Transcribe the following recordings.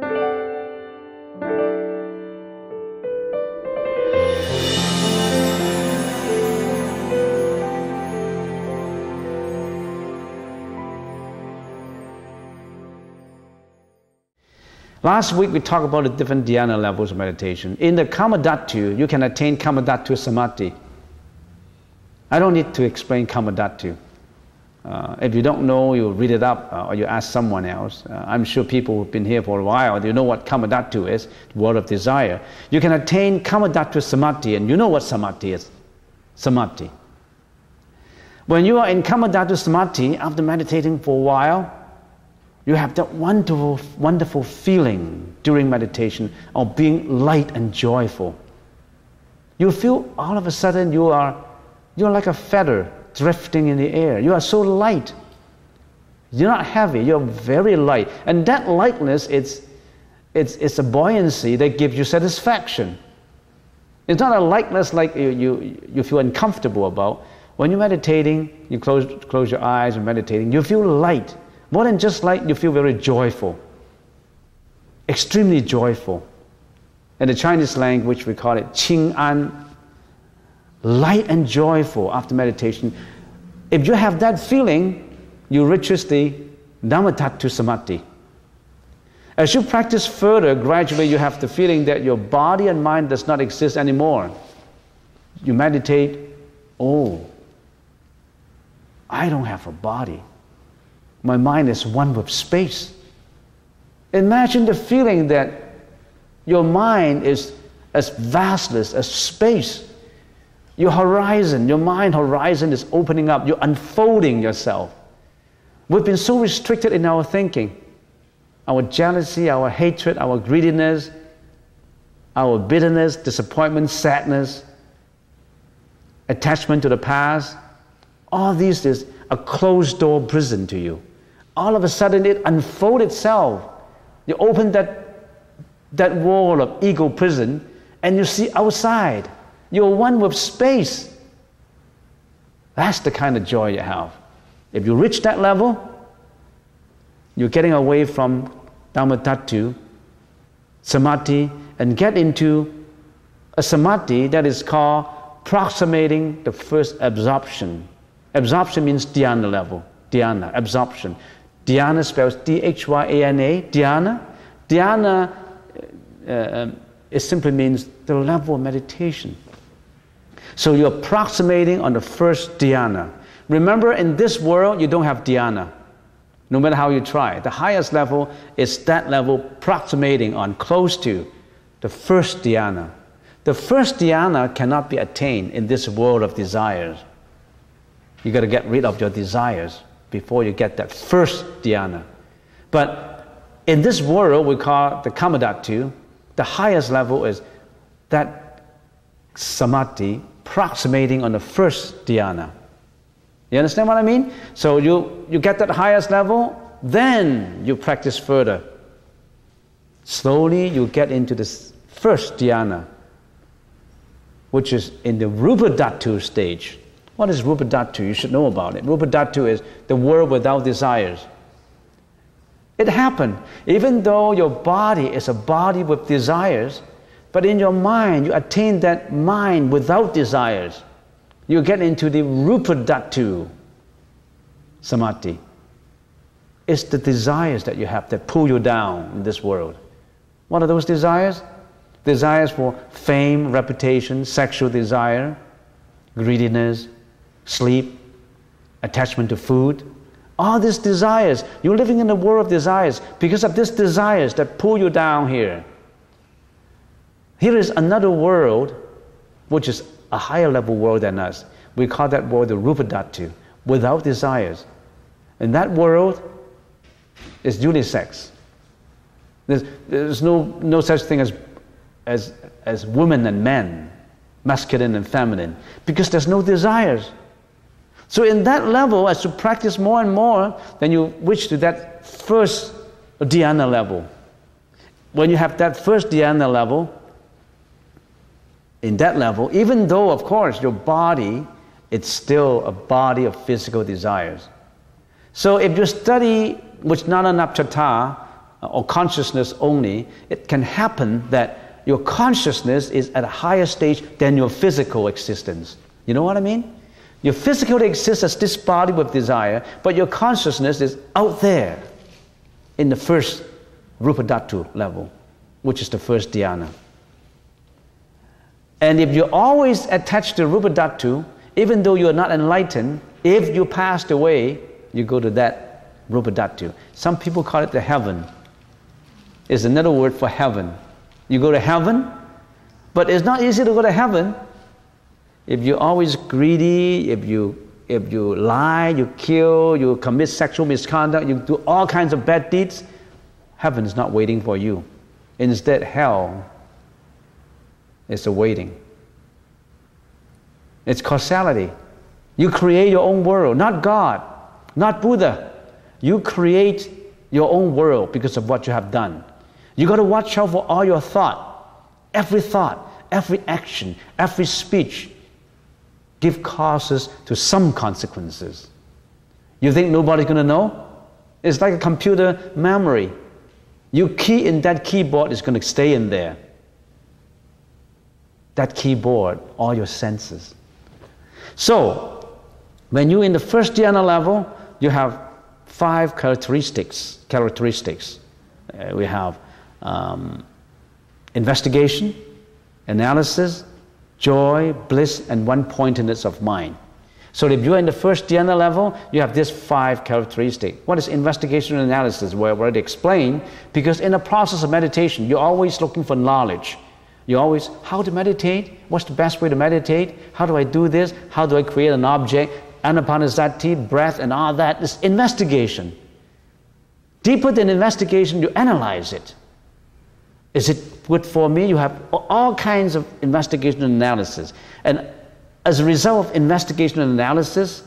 Last week we talked about the different dhyana levels of meditation. In the Kamadhatu, you can attain Kamadhatu Samadhi. I don't need to explain Kamadhatu. If you don't know, you read it up or you ask someone else. I'm sure people who've been here for a while, they know what Kamadhatu is, the world of desire. You can attain Kamadhatu Samadhi, and you know what Samadhi is. Samadhi. When you are in Kamadhatu Samadhi, after meditating for a while, you have that wonderful, wonderful feeling during meditation of being light and joyful. You feel all of a sudden you're like a feather drifting in the air. You are so light. You're not heavy, you're very light. And that lightness, it's a buoyancy that gives you satisfaction. It's not a lightness like you feel uncomfortable about. When you're meditating, you close your eyes and meditating, you feel light. More than just light, you feel very joyful. Extremely joyful. In the Chinese language, we call it 清安, light and joyful after meditation. If you have that feeling, you reach the Dhammatatu Samadhi. As you practice further, gradually you have the feeling that your body and mind does not exist anymore. You meditate, oh, I don't have a body. My mind is one with space. Imagine the feeling that your mind is as vastless as space. Your horizon, your mind horizon is opening up. You're unfolding yourself. We've been so restricted in our thinking. Our jealousy, our hatred, our greediness, our bitterness, disappointment, sadness, attachment to the past, all these is a closed door prison to you. All of a sudden it unfolds itself. You open that wall of ego prison and you see outside. You're one with space. That's the kind of joy you have. If you reach that level, you're getting away from Dhammatatu Samadhi and get into a Samadhi that is called approximating the first absorption. Absorption means dhyana level. Dhyana, absorption. Dhyana spells D-H-Y-A-N-A, dhyana. Dhyana, it simply means the level of meditation. So you're approximating on the first dhyana. Remember, in this world, you don't have dhyana, no matter how you try. The highest level is that level approximating on, close to the first dhyana. The first dhyana cannot be attained in this world of desires. You got to get rid of your desires before you get that first dhyana. But in this world, we call the Kamadhatu, the highest level is that Samadhi approximating on the first dhyana. You understand what I mean? So you get that highest level, then you practice further. Slowly you get into this first dhyana, which is in the Rupa Dhatu stage. What is Rupa Dhatu? You should know about it. Rupa Dhatu is the world without desires. It happened. Even though your body is a body with desires, but in your mind, you attain that mind without desires. You get into the Rupa Dhatu Samadhi. It's the desires that you have that pull you down in this world. What are those desires? Desires for fame, reputation, sexual desire, greediness, sleep, attachment to food. All these desires, you're living in a world of desires because of these desires that pull you down here. Here is another world, which is a higher level world than us. We call that world the Rupa Dhatu, without desires. In that world, it's unisex. There's no such thing as women and men, masculine and feminine, because there's no desires. So in that level, as you practice more and more, then you reach to that first dhyana level. When you have that first dhyana level, in that level, even though, of course, your body, it's still a body of physical desires. So if you study Vajnana Napchata, or consciousness only, it can happen that your consciousness is at a higher stage than your physical existence. You know what I mean? You physically exist as this body with desire, but your consciousness is out there in the first Rupa Dhatu level, which is the first dhyana. And if you're always attached to Rupa Dhatu, even though you're not enlightened, if you passed away, you go to that Rupa Dhatu. Some people call it the heaven. It's another word for heaven. You go to heaven, but it's not easy to go to heaven. If you're always greedy, if you lie, you kill, you commit sexual misconduct, you do all kinds of bad deeds, heaven is not waiting for you. Instead, hell is awaiting. It's causality. You create your own world, not God, not Buddha. You create your own world because of what you have done. You got to watch out for all your thought, every action, every speech. Give causes to some consequences. You think nobody's going to know? It's like a computer memory. You key in that keyboard, is going to stay in there. That keyboard, all your senses. So, when you're in the first dhyana level, you have 5 characteristics. We have investigation, analysis, joy, bliss, and one-pointedness of mind. So if you're in the first dhyana level, you have these 5 characteristics. What is investigation and analysis? Well, I've already explained, because in the process of meditation, you're always looking for knowledge. You're always, how to meditate? What's the best way to meditate? How do I do this? How do I create an object? Anapanasati, breath, and all that. It's investigation. Deeper than investigation, you analyze it. Is it good for me? You have all kinds of investigation and analysis. And as a result of investigation and analysis,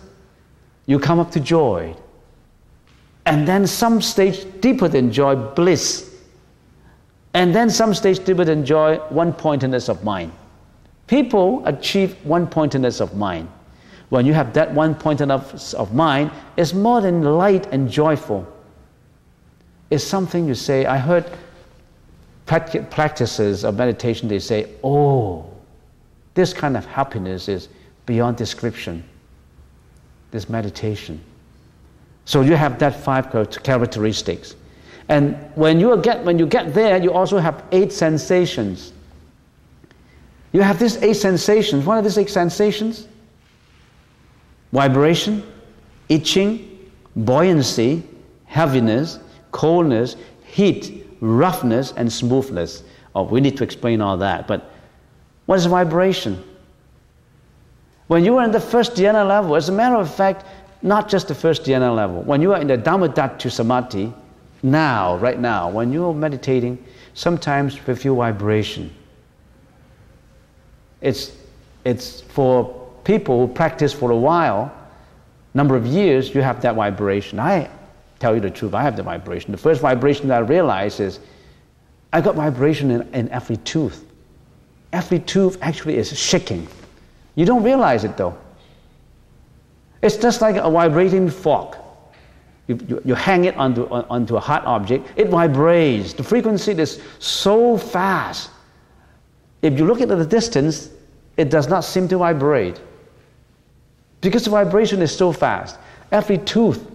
you come up to joy. And then some stage deeper than joy, bliss. And then some stage deeper than joy, one-pointedness of mind. People achieve one-pointedness of mind. When you have that one-pointedness of mind, it's more than light and joyful. It's something you say, I heard practices of meditation, they say, oh, this kind of happiness is beyond description, this meditation. So you have that 5 characteristics. And when you get there, you also have 8 sensations. You have these 8 sensations. What are these 8 sensations? Vibration, itching, buoyancy, heaviness, coldness, heat, roughness, and smoothness. Oh, we need to explain all that. But what is vibration? When you are in the first dhyana level, as a matter of fact, not just the first dhyana level, when you are in the Dhammadhatu Samadhi, right now, when you are meditating, sometimes you feel vibration. It's for people who practice for a while, number of years, you have that vibration. I tell you the truth, I have the vibration. The first vibration that I realized is I got vibration in every tooth. Every tooth actually is shaking. You don't realize it though. It's just like a vibrating fork. You hang it onto a hot object, it vibrates. The frequency is so fast. If you look at the distance, it does not seem to vibrate. Because the vibration is so fast. Every tooth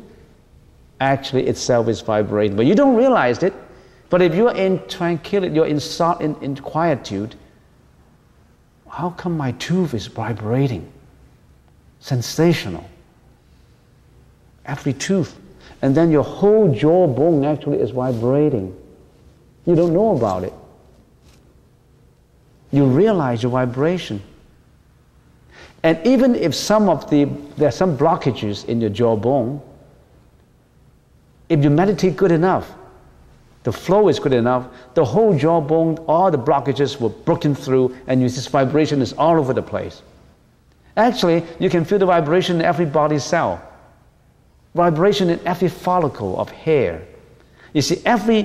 actually itself is vibrating. But you don't realize it. But if you're in tranquility, you're in quietude, how come my tooth is vibrating? Sensational. Every tooth. And then your whole jawbone actually is vibrating. You don't know about it. You realize your vibration. And even if there are some blockages in your jawbone, if you meditate good enough, the flow is good enough, the whole jawbone, all the blockages were broken through, and this vibration is all over the place. Actually, you can feel the vibration in every body cell, vibration in every follicle of hair. You see, every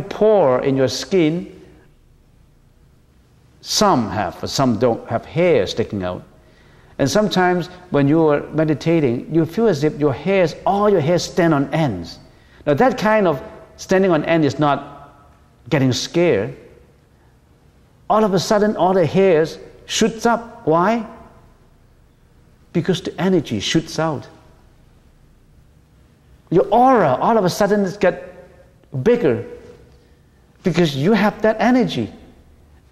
pore in your skin, some have, but some don't have hair sticking out. And sometimes when you are meditating, you feel as if all your hairs stand on ends. Now that kind of standing on end is not getting scared, all of a sudden all the hairs shoots up. Why? Because the energy shoots out. Your aura all of a sudden gets bigger because you have that energy,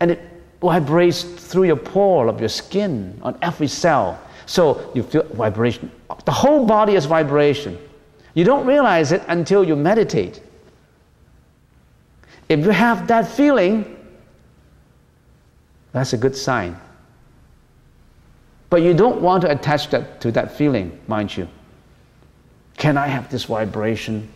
and it vibrates through your pore of your skin on every cell. So you feel vibration. The whole body is vibration. You don't realize it until you meditate. If you have that feeling, that's a good sign. But you don't want to attach that to that feeling, mind you. Can I have this vibration?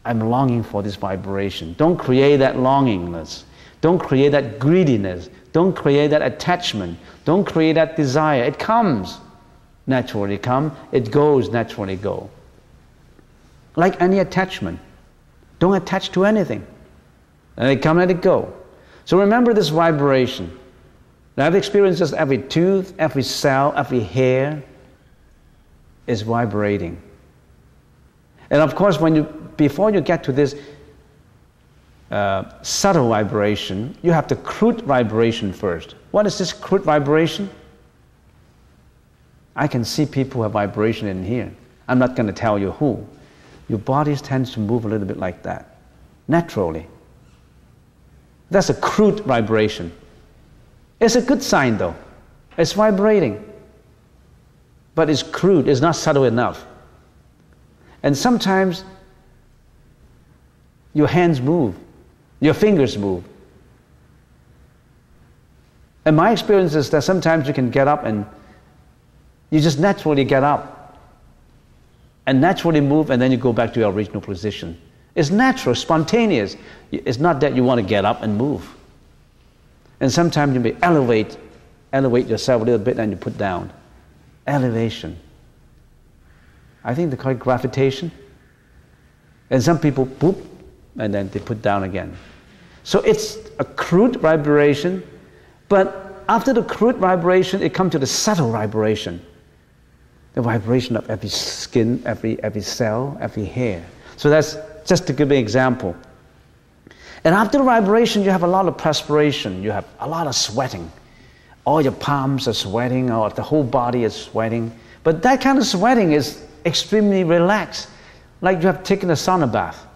I'm longing for this vibration. Don't create that longingness. Don't create that greediness. Don't create that attachment. Don't create that desire. It comes naturally come. It goes naturally go. Like any attachment. Don't attach to anything. Let it come, let it go. So remember this vibration. Now, I've experienced this. Every tooth, every cell, every hair is vibrating. And of course, before you get to this subtle vibration, you have the crude vibration first. What is this crude vibration? I can see people who have vibration in here. I'm not going to tell you who. Your body tends to move a little bit like that, naturally. That's a crude vibration. It's a good sign though. It's vibrating. But it's crude, it's not subtle enough. And sometimes your hands move, your fingers move. And my experience is that sometimes you can get up and you just naturally get up and naturally move, and then you go back to your original position. It's natural, spontaneous. It's not that you want to get up and move. And sometimes you may elevate yourself a little bit and you put down. Elevation. I think they call it gravitation. And some people boop, and then they put down again. So it's a crude vibration, but after the crude vibration, it comes to the subtle vibration. The vibration of every skin, every cell, every hair. So that's just to give an example. And after the vibration, you have a lot of perspiration. You have a lot of sweating. All your palms are sweating, or the whole body is sweating. But that kind of sweating is extremely relaxed, like you have taken a sauna bath,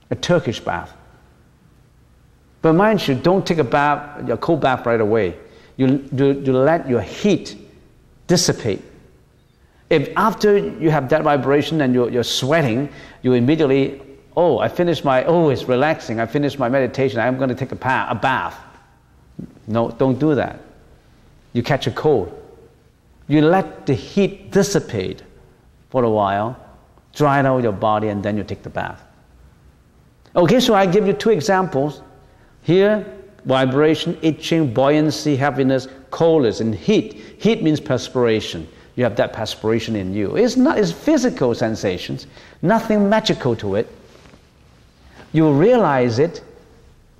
a Turkish bath. But mind you, don't take a cold bath right away. You let your heat dissipate. If after you have that vibration and you're sweating, you immediately, it's relaxing, I finished my meditation, I'm going to take a bath. No, don't do that. You catch a cold. You let the heat dissipate for a while, dry out your body, and then you take the bath. Okay, so I give you two examples. Here, vibration, itching, buoyancy, happiness, coldness, and heat. Heat means perspiration. You have that perspiration in you. It's physical sensations, nothing magical to it. You realize it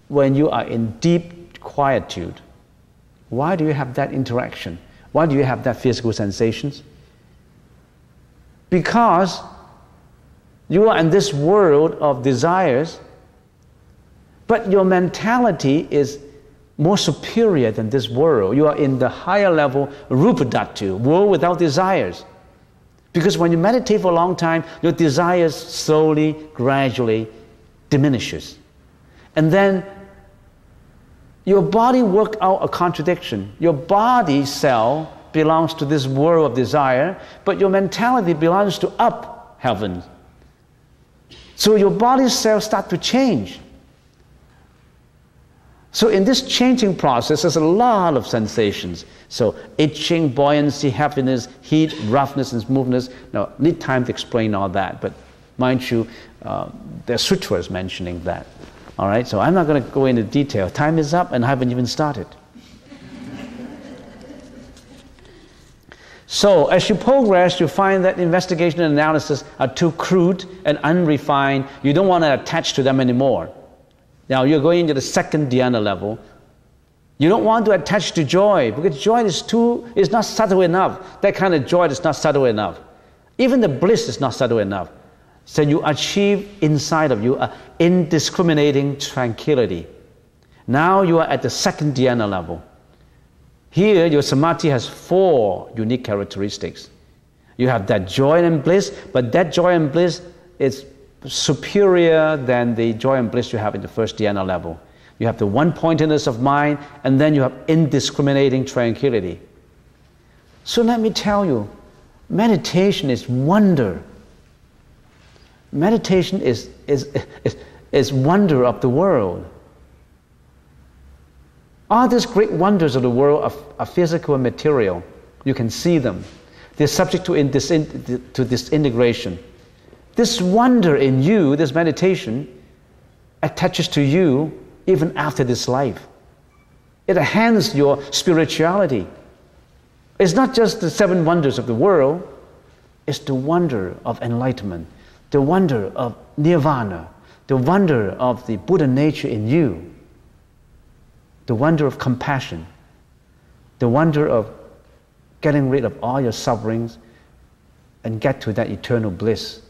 when you are in deep quietude. Why do you have that interaction? Why do you have that physical sensations? Because you are in this world of desires, but your mentality is more superior than this world. You are in the higher level, rupa dhatu, world without desires. Because when you meditate for a long time, your desires slowly, gradually diminishes. And then your body works out a contradiction. Your body cell belongs to this world of desire, but your mentality belongs to up heaven. So your body cells start to change. So in this changing process, there's a lot of sensations. So itching, buoyancy, happiness, heat, roughness, and smoothness. Now, need time to explain all that, but mind you, there are sutras mentioning that. All right, so I'm not going to go into detail. Time is up and I haven't even started. So as you progress, you find that investigation and analysis are too crude and unrefined. You don't want to attach to them anymore. Now you're going into the second dhyana level. You don't want to attach to joy, because joy is not subtle enough. That kind of joy is not subtle enough. Even the bliss is not subtle enough. So you achieve inside of you an indiscriminating tranquility. Now you are at the second dhyana level. Here, your samadhi has 4 unique characteristics. You have that joy and bliss, but that joy and bliss is superior than the joy and bliss you have in the first dhyana level. You have the one-pointedness of mind, and then you have indiscriminating tranquility. So let me tell you, meditation is wonder. Meditation is wonder of the world. All these great wonders of the world are physical and material. You can see them. They're subject to disintegration. This wonder in you, this meditation, attaches to you even after this life. It enhances your spirituality. It's not just the 7 wonders of the world, it's the wonder of enlightenment, the wonder of nirvana, the wonder of the Buddha nature in you, the wonder of compassion, the wonder of getting rid of all your sufferings and get to that eternal bliss.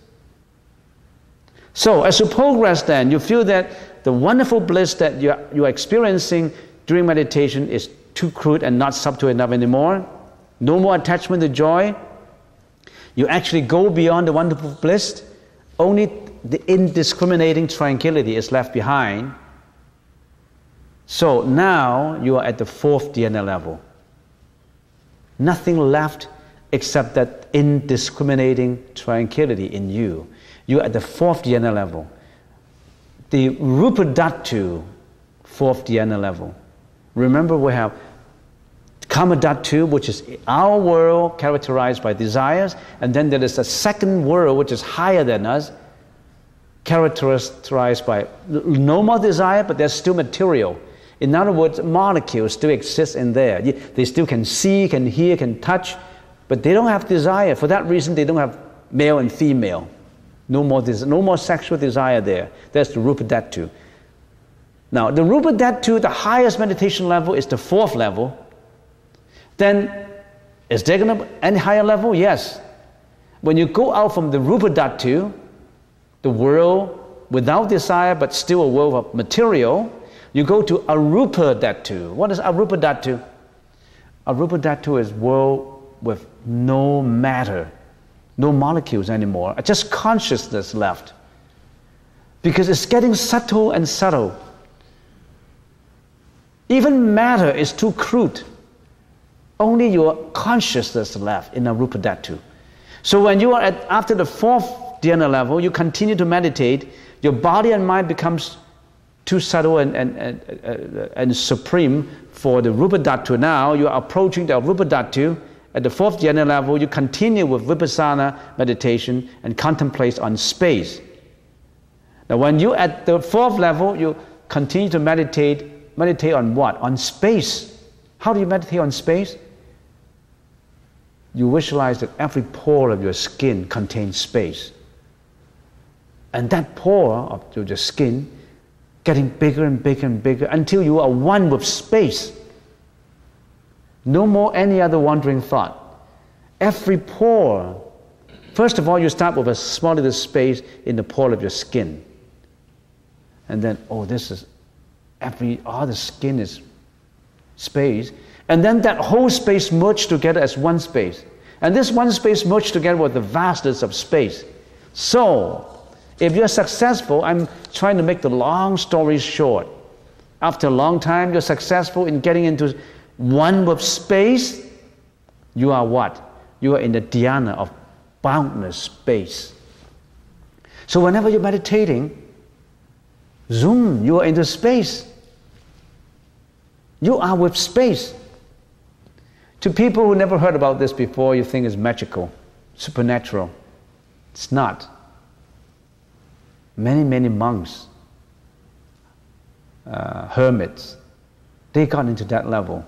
So as you progress then, you feel that the wonderful bliss that you're experiencing during meditation is too crude and not subtle enough anymore. No more attachment to joy. You actually go beyond the wonderful bliss. Only the indiscriminating tranquility is left behind. So now you are at the 4th dhyana level. Nothing left except that indiscriminating tranquility in you. You are at the 4th dhyana level. The Rupa Dhatu, 4th dhyana level. Remember, we have Kama Dhatu, which is our world characterized by desires, and then there is a second world which is higher than us, characterized by no more desire, but there's still material. In other words, molecules still exist in there. They still can see, can hear, can touch, but they don't have desire. For that reason, they don't have male and female. No more sexual desire there. That's the Rupa Dhatu. Now, the Rupa Dhatu, the highest meditation level, is the 4th level. Then, is there going to be any higher level? Yes. When you go out from the Rupa Dhatu, the world without desire, but still a world of material, you go to Arupa Dhatu. What is Arupa Dhatu? Arupa Dhatu is world with no matter, no molecules anymore, just consciousness left. Because it's getting subtle and subtle. Even matter is too crude. Only your consciousness left in Arupa Dhatu. So when you are after the 4th dhyana level, you continue to meditate, your body and mind becomes too subtle and supreme for the Rupa Dhatu. Now you are approaching the Rupa Dhatu. At the 4th dhyana level, you continue with vipassana meditation and contemplate on space. Now when you at the 4th level, you continue to meditate on what? On space. How do you meditate on space? You visualize that every pore of your skin contains space. And that pore of your skin getting bigger and bigger and bigger until you are one with space. No more any other wandering thought. Every pore. First of all, you start with a small little space in the pore of your skin. And then, all the skin is space. And then that whole space merged together as one space. And this one space merged together with the vastness of space. So, if you're successful, I'm trying to make the long story short. After a long time, you're successful in getting into one with space. You are what? You are in the dhyana of boundless space. So whenever you're meditating, zoom, you are into space. You are with space. To people who never heard about this before, you think it's magical, supernatural. It's not. Many monks, hermits, they got into that level.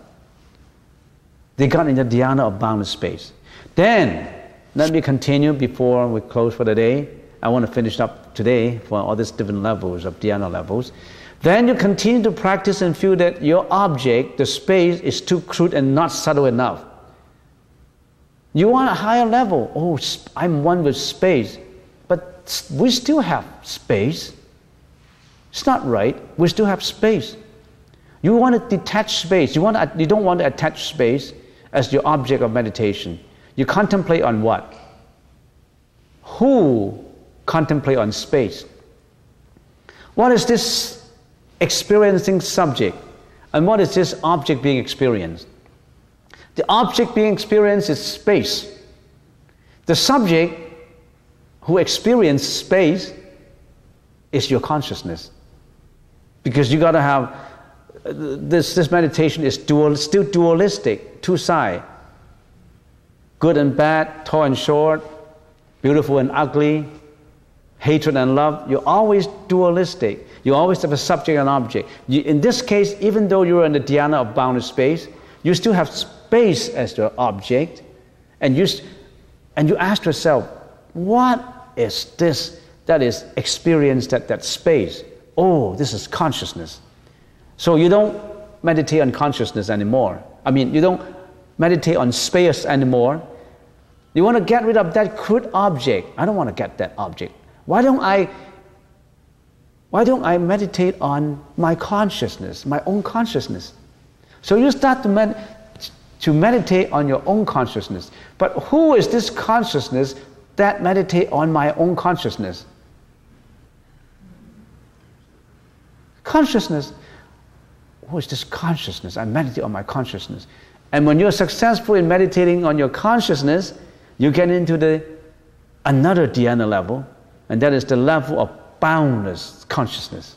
They got into the dhyana of boundless space. Then, let me continue before we close for the day. I want to finish up today for all these different levels of dhyana levels. Then you continue to practice and feel that your object, the space, is too crude and not subtle enough. You want a higher level. Oh, I'm one with space. But we still have space. It's not right. We still have space. You want to detach space. You don't want to attach space as your object of meditation. You contemplate on what? Who contemplate on space? What is this experiencing subject? And what is this object being experienced? The object being experienced is space. The subject who experiences space is your consciousness. Because you got to have, this meditation is still dualistic, two sides. Good and bad, tall and short, beautiful and ugly, hatred and love. You're always dualistic. You always have a subject and object. In this case, even though you're in the dhyana of bounded space, you still have space as your object, and you ask yourself, what is this that is experienced at that space? Oh, this is consciousness. So you don't meditate on consciousness anymore. You don't meditate on space anymore. You want to get rid of that crude object. I don't want to get that object. Why don't I meditate on my consciousness, my own consciousness? So you start to meditate on your own consciousness. But who is this consciousness that meditate on my own consciousness? Consciousness. Who is this consciousness? I meditate on my consciousness. And when you're successful in meditating on your consciousness, you get into another dhyana level, and that is the level of boundless consciousness.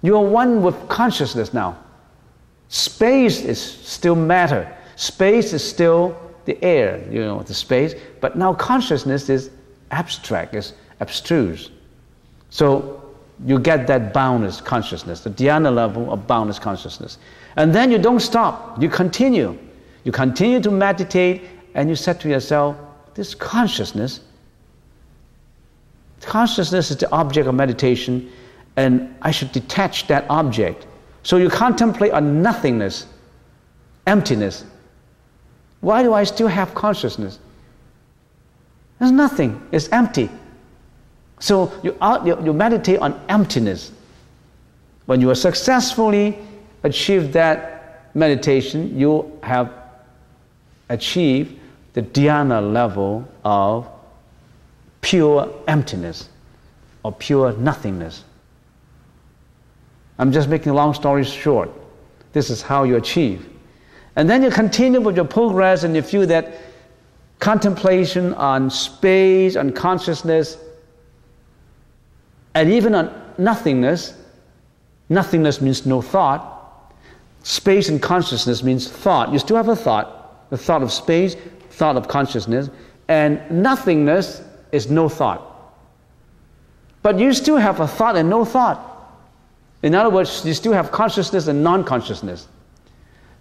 You are one with consciousness now. Space is still matter. Space is still the air, the space. But now consciousness is abstract, is abstruse. So you get that boundless consciousness, the dhyana level of boundless consciousness. And then you don't stop. You continue. You continue to meditate, and you said to yourself, this consciousness is the object of meditation, and I should detach that object. So you contemplate on nothingness, emptiness. Why do I still have consciousness? There's nothing, it's empty. So you meditate on emptiness. When you have successfully achieved that meditation, you have achieved the dhyana level of pure emptiness or pure nothingness. I'm just making a long story short. This is how you achieve. And then you continue with your progress, and you feel that contemplation on space, on consciousness, and even on nothingness. Nothingness means no thought. Space and consciousness means thought. You still have a thought, the thought of space, thought of consciousness, and nothingness is no thought. But you still have a thought and no thought. In other words, you still have consciousness and non-consciousness.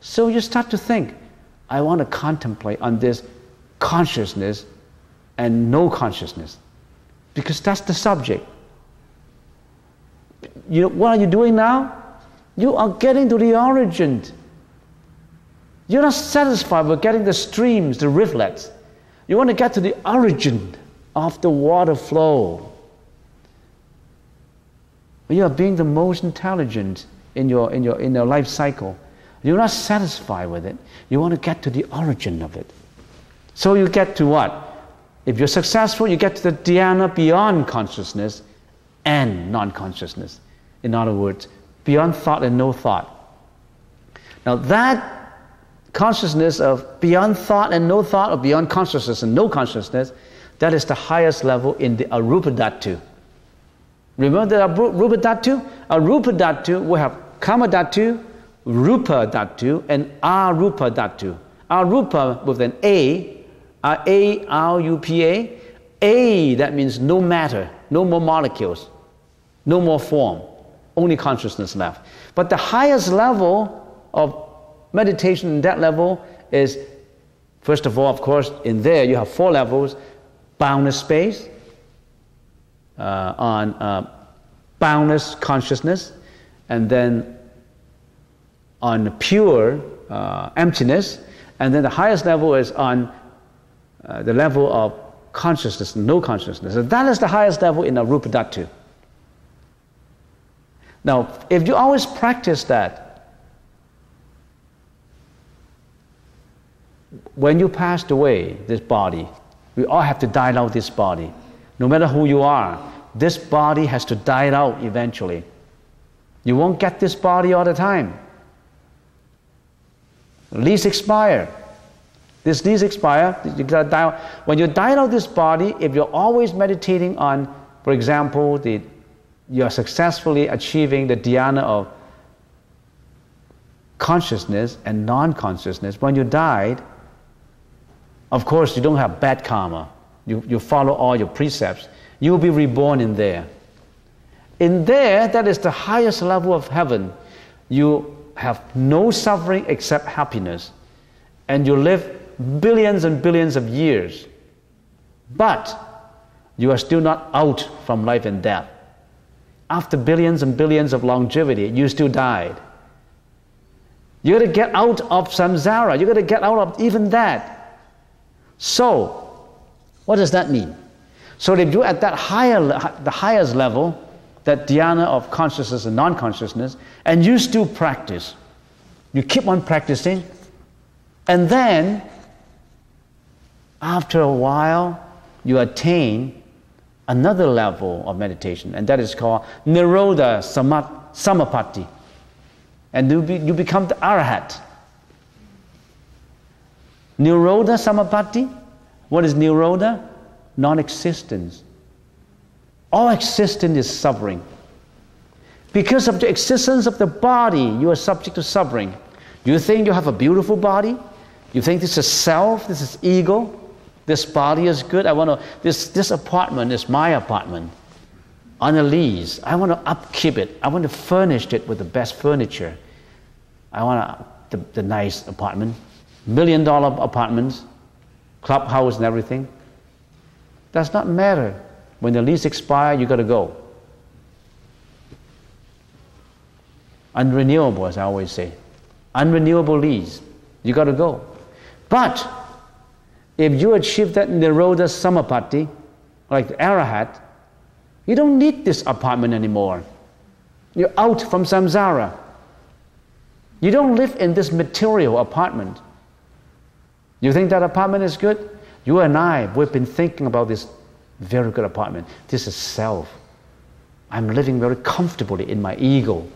So you start to think, I want to contemplate on this consciousness and no consciousness, because that's the subject. What are you doing now? You are getting to the origin. You're not satisfied with getting the streams, the rivulets. You want to get to the origin of the water flow. You are being the most intelligent in your life cycle. You're not satisfied with it. You want to get to the origin of it. So you get to what? If you're successful, you get to the dhyana beyond consciousness and non-consciousness. In other words, beyond thought and no thought. Now that consciousness of beyond thought and no thought, or beyond consciousness and no consciousness, that is the highest level in the arupa dhatu. Remember the arupa dhatu? Arupa dhatu, we have kama dhatu, rupa dhatu, and arupa dhatu. Arupa with an A, A-R-U-P-A. A, that means no matter, no more molecules, no more form, only consciousness left. But the highest level of meditation in that level is, first of all, of course, in there you have 4 levels: boundless space, on boundless consciousness, and then on pure emptiness, and then the highest level is on the level of consciousness, no consciousness. And that is the highest level in Arupa Dhatu. Now, if you always practice that, when you passed away, this body, we all have to die out this body. No matter who you are, this body has to die out eventually. You won't get this body all the time. Lease expire. This lease expire, you gotta die out. When you die out this body, if you're always meditating on, for example, you're successfully achieving the dhyana of consciousness and non-consciousness, when you died, of course you don't have bad karma. You follow all your precepts. You will be reborn in there. In there, that is the highest level of heaven. You have no suffering except happiness. And you live billions and billions of years. But you are still not out from life and death. After billions and billions of longevity, you still died. You got to get out of samsara. You got to get out of even that. So, what does that mean? So if you're at that the highest level, that dhyana of consciousness and non-consciousness, and you still practice, you keep on practicing, and then after a while you attain another level of meditation, and that is called Nirodha Samapatti, and you become the Arahat. Nirodha Samapatti, what is Nirodha? Non-existence. All existence is suffering. Because of the existence of the body, you are subject to suffering. You think you have a beautiful body? You think this is self, this is ego? This body is good? This apartment is my apartment on a lease. I want to upkeep it. I want to furnish it with the best furniture. I want the nice apartment, $1 million apartments, clubhouse and everything. Does not matter. When the lease expires, you got to go. Unrenewable, as I always say. Unrenewable lease. You got to go. But if you achieve that Nirodha Samapatti, like the Arahat, you don't need this apartment anymore. You're out from samsara. You don't live in this material apartment. You think that apartment is good? You and I, we've been thinking about this very good apartment. This is self. I'm living very comfortably in my ego.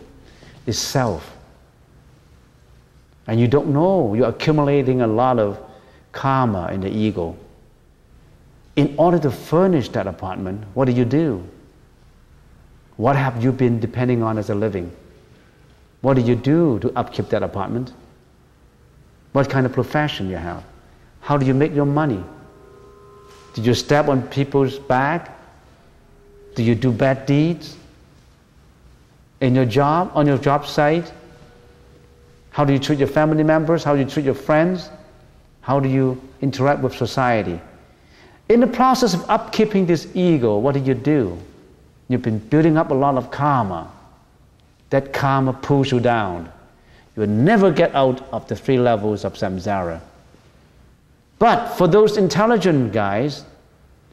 It's self. And you don't know, you're accumulating a lot of karma in the ego. In order to furnish that apartment, what do? What have you been depending on as a living? What do you do to upkeep that apartment? What kind of profession you have? How do you make your money? Did you step on people's back? Do you do bad deeds? In your job, on your job site? How do you treat your family members? How do you treat your friends? How do you interact with society? In the process of upkeeping this ego, what do? You've been building up a lot of karma. That karma pulls you down. You will never get out of the 3 levels of samsara. But for those intelligent guys,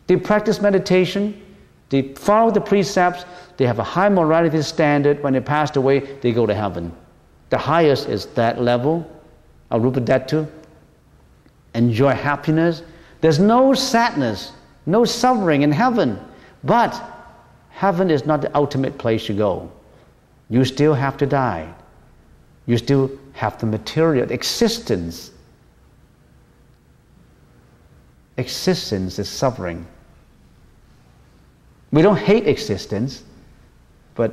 they practice meditation, they follow the precepts, they have a high morality standard. When they passed away, they go to heaven. The highest is that level, Arupa Dhatu. Enjoy happiness. There's no sadness, no suffering in heaven. But heaven is not the ultimate place you go. You still have to die. You still have the material existence. Existence is suffering. We don't hate existence, but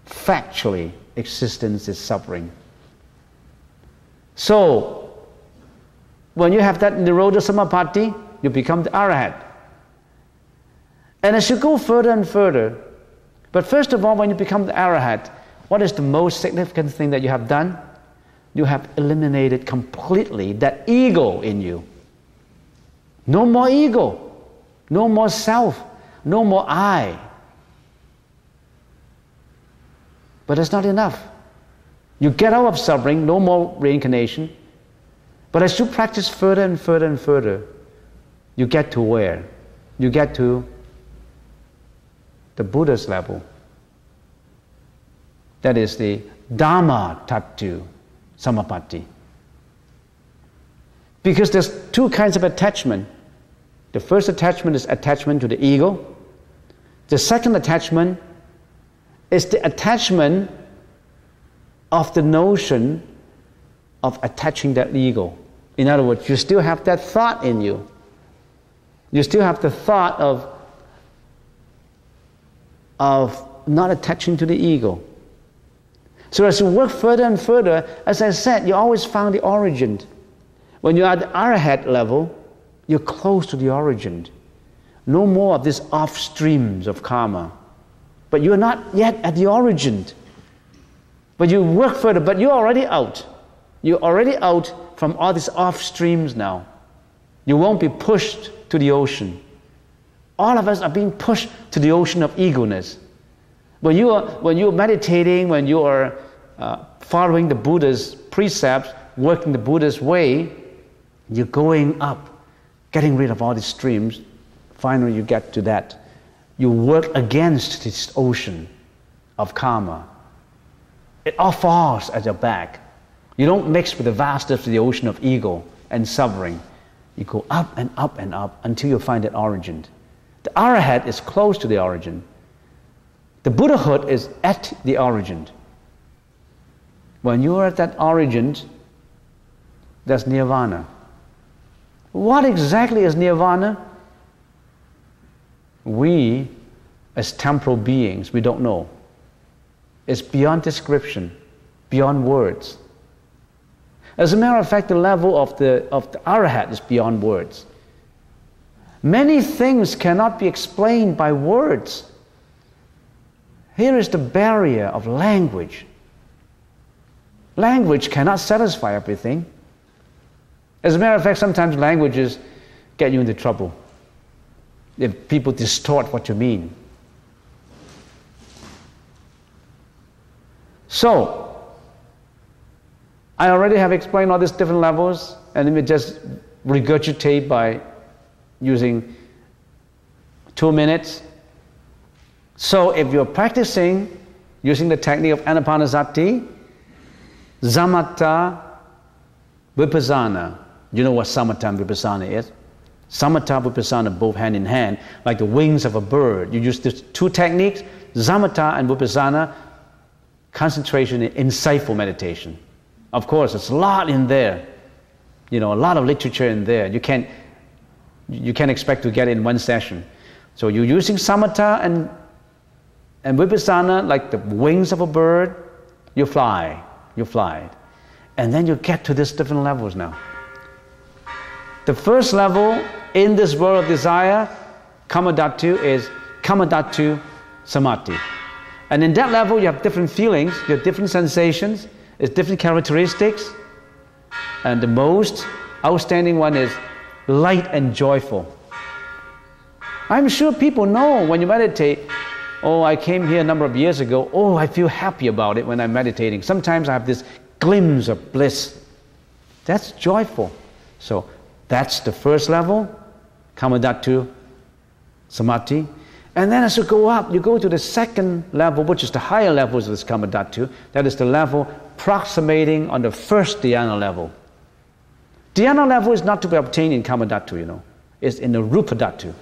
factually, existence is suffering. So, when you have that Nirodha Samapatti, you become the Arahat. And as you go further and further, but first of all, when you become the Arahat, what is the most significant thing that you have done? You have eliminated completely that ego in you. No more ego, no more self, no more I. But that's not enough. You get out of suffering, no more reincarnation. But as you practice further and further and further, you get to where? you get to the Buddha's level. That is the Dhamma Tattva Samapatti. Because there's two kinds of attachment. The first attachment is attachment to the ego. The second attachment is the attachment of the notion of attaching that ego. In other words, you still have that thought in you. You still have the thought of not attaching to the ego. So as you work further and further, as I said, you always found the origin. When you're at the arahat level, you're close to the origin. No more of these off streams of karma. But you're not yet at the origin. But you work further, but you're already out. You're already out from all these off streams now. You won't be pushed to the ocean. All of us are being pushed to the ocean of egoness. When you're meditating, when you are following the Buddha's precepts, working the Buddha's way, you're going up, getting rid of all these streams. Finally, you get to that. You work against this ocean of karma. It all falls at your back. You don't mix with the vastness of the ocean of ego and suffering. You go up and up and up until you find that origin. The arahat is close to the origin. The Buddhahood is at the origin. When you are at that origin, that's nirvana. What exactly is nirvana? We, as temporal beings, we don't know. It's beyond description, beyond words. As a matter of fact, the level of the arahat is beyond words. Many things cannot be explained by words. Here is the barrier of language. Language cannot satisfy everything. As a matter of fact, sometimes languages get you into trouble if people distort what you mean. So, I already have explained all these different levels, and let me just regurgitate by using 2 minutes. So if you're practicing using the technique of anapanasati, samatha, vipassana. You know what samatha and vipassana is? Samatha, vipassana, both hand in hand, like the wings of a bird. You use these two techniques, samatha and vipassana, concentration in insightful meditation. Of course, there's a lot in there. A lot of literature in there. You can't expect to get it in one session. So you're using samatha and vipassana like the wings of a bird. You fly. And then you get to these different levels now. The first level in this world of desire, kamadhatu, is kamadhatu samadhi. And in that level you have different feelings, you have different sensations, it's different characteristics. And the most outstanding one is light and joyful. I'm sure people know when you meditate, oh, I came here a number of years ago, oh, I feel happy about it when I'm meditating. Sometimes I have this glimpse of bliss. That's joyful. So that's the first level, kamadhatu samadhi. And then as you go up, you go to the second level, which is the higher levels of this kamadhatu. That is the level approximating on the first dhyana level. Dhyana level is not to be obtained in kamadhatu, It's in the rupadhatu.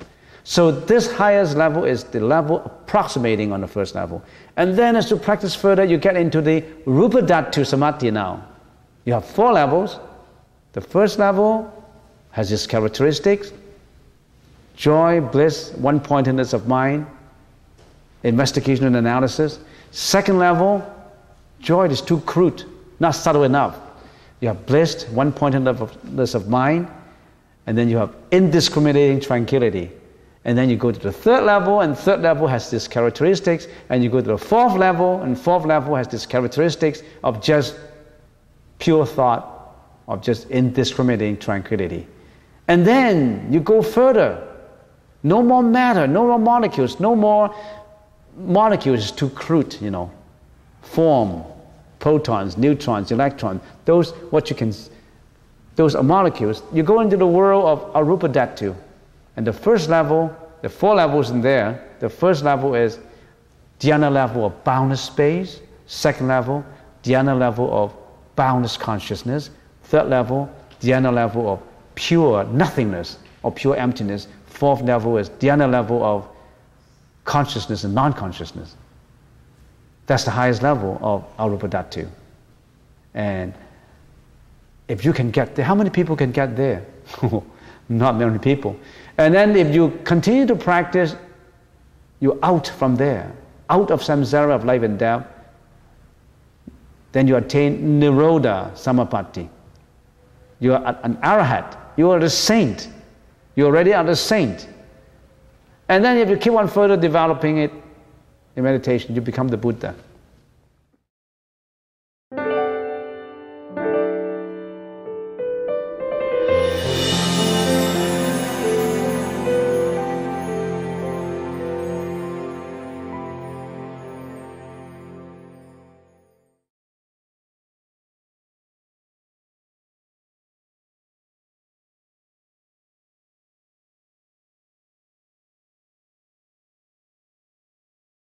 So this highest level is the level approximating on the first level. And then as you practice further, you get into the rupadhatu samadhi now. You have 4 levels. The first level has its characteristics: joy, bliss, one-pointedness of mind, investigation and analysis. Second level, joy is too crude, not subtle enough. You have bliss, one-pointedness of mind, and then you have indiscriminating tranquility. And then you go to the third level, and third level has these characteristics, and you go to the fourth level, and fourth level has these characteristics of just pure thought, of just indiscriminating tranquility. And then you go further. No more matter, no more molecules, no more molecules too crude, Form, protons, neutrons, electrons, those are molecules. You go into the world of arupadhatu. And the first level the 4 levels in there. The first level is dhyana level of boundless space. Second level, dhyana level of boundless consciousness. Third level, dhyana level of pure nothingness or pure emptiness. Fourth level is dhyana level of consciousness and non-consciousness. That's the highest level of arupa dhatu. And if you can get there, how many people can get there? Not many people. And then if you continue to practice, you're out from there, out of samsara of life and death. Then you attain nirodha samapatti. You are an arahat. You are a saint. You already are a saint. And then if you keep on further developing it in meditation, you become the Buddha.